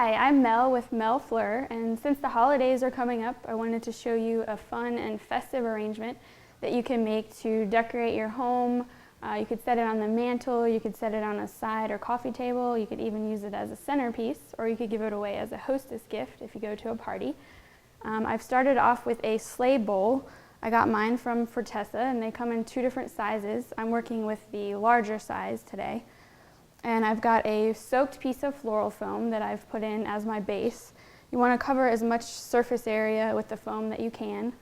Hi, I'm Mel with Mellefleur, and since the holidays are coming up, I wanted to show you a fun and festive arrangement that you can make to decorate your home. You could set it on the mantle, you could set it on a side or coffee table, you could even use it as a centerpiece, or you could give it away as a hostess gift if you go to a party. I've started off with a sleigh bowl. I got mine from Fortessa, and they come in two different sizes. I'm working with the larger size today. And I've got a soaked piece of floral foam that I've put in as my base. You want to cover as much surface area with the foam that you can.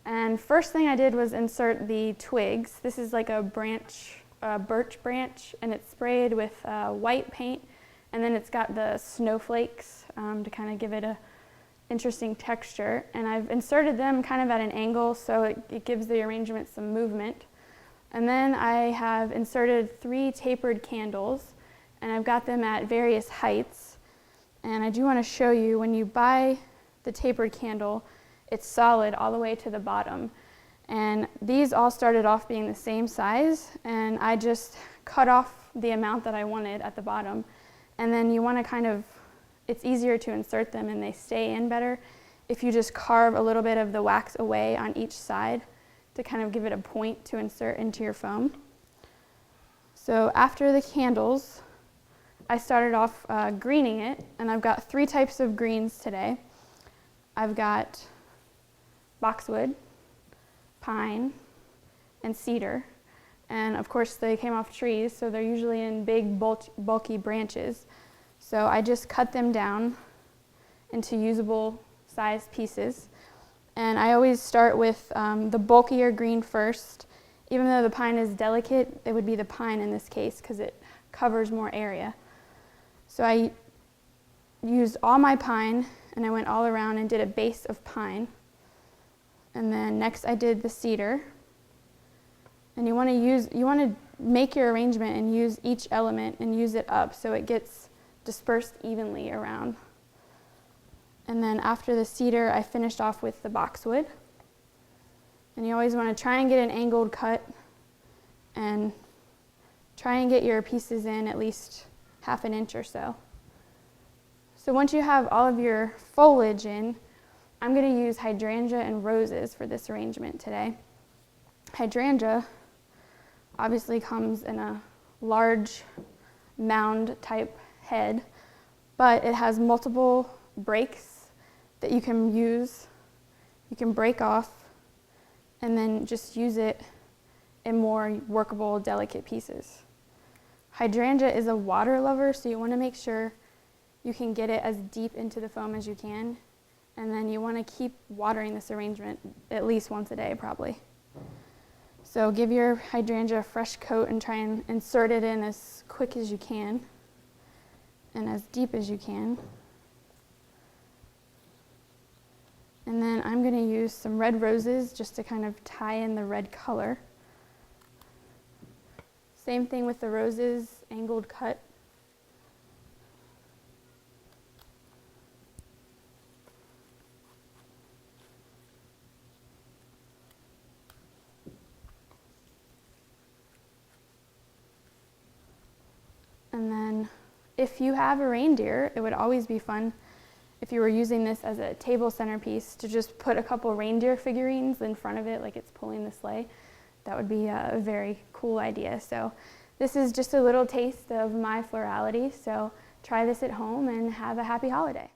And first thing I did was insert the twigs. This is like a branch, birch branch, and it's sprayed with white paint, and then it's got the snowflakes to kind of give it a interesting texture. And I've inserted them kind of at an angle so it gives the arrangement some movement. And then I have inserted 3 tapered candles, and I've got them at various heights. And I do want to show you, when you buy the tapered candle, it's solid all the way to the bottom. And these all started off being the same size, and I just cut off the amount that I wanted at the bottom. And then you want to kind of, it's easier to insert them and they stay in better if you just carve a little bit of the wax away on each side to kind of give it a point to insert into your foam. So after the candles, I started off greening it, and I've got 3 types of greens today. I've got boxwood, pine, and cedar. And of course they came off trees, so they're usually in big bulky branches. So I just cut them down into usable sized pieces. And I always start with the bulkier green first. Even though the pine is delicate, it would be the pine in this case because it covers more area. So I used all my pine, and I went all around and did a base of pine. And then next I did the cedar. And you want to make your arrangement and use each element and use it up so it gets dispersed evenly around. And then after the cedar, I finished off with the boxwood. And you always want to try and get an angled cut and try and get your pieces in at least ½ an inch or so. So once you have all of your foliage in, I'm going to use hydrangea and roses for this arrangement today. Hydrangea obviously comes in a large mound type head, but it has multiple breaks that you can use. You can break off and then just use it in more workable, delicate pieces. Hydrangea is a water lover, so you want to make sure you can get it as deep into the foam as you can, and then you want to keep watering this arrangement at least once a day probably. So give your hydrangea a fresh coat and try and insert it in as quick as you can and as deep as you can. And then I'm going to use some red roses just to kind of tie in the red color. Same thing with the roses, angled cut. And then if you have a reindeer, it would always be fun if you were using this as a table centerpiece to just put a couple reindeer figurines in front of it like it's pulling the sleigh. That would be a very cool idea. So this is just a little taste of my Fleurality. So try this at home and have a happy holiday.